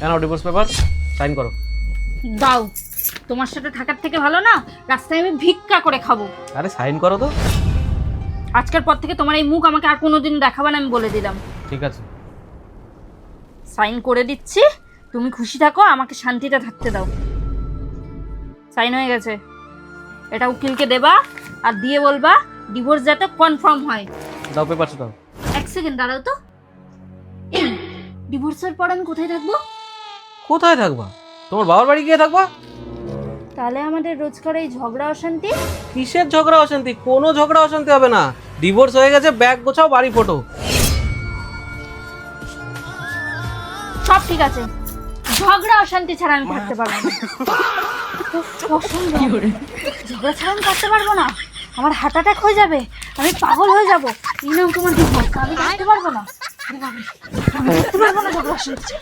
নাও divorce paper, sign করো। দাও, তোমার সাথে থাকার থেকে ভালো না রাস্তায় আমি ভিক্ষা করে খাবো। আরে সাইন করো তো। আজকের পর থেকে তোমার এই মুখ আমাকে আর কোনোদিন দেখাবে না, আমি বলে দিলাম। ঠিক আছে। সাইন করে দিচ্ছি, তুমি খুশি থাকো, আমাকে শান্তিতে থাকতে দাও। সাইন হয়ে গেছে, এটা উকিলকে দেবা আর দিয়ে বলবা ডিভোর্স যাতে কনফার্ম হয়। দাও পেপারটা দাও। এক সেকেন্ড দাঁড়াও তো, ডিভোর্সের পর আমি কোথায় থাকবো? কোথায় থাকবা? তোমার বাবার বাড়ি গিয়ে থাকবা। তাহলে আমাদের রোজকার এই ঝগড়া অশান্তি? কিসের ঝগড়া অশান্তি? কোনো ঝগড়া অশান্তি হবে না। ডিভোর্স হয়ে গেছে, ব্যাগ গোছাও, বাড়ি ফটো। সব ঠিক আছে, ঝগড়া অশান্তি ছাড়া আমি থাকতে পারবো না। ঝগড়া ছাড়া আমি থাকতে পারবো না, আমার হার্ট অ্যাটাক হয়ে যাবে, আমি পাগল হয়ে যাবো। এই নাও তোমার ডিভোর্স, আমি থাকতে পারবো না, আমি থাকতে পারবো না ঝগড়া অশান্তি।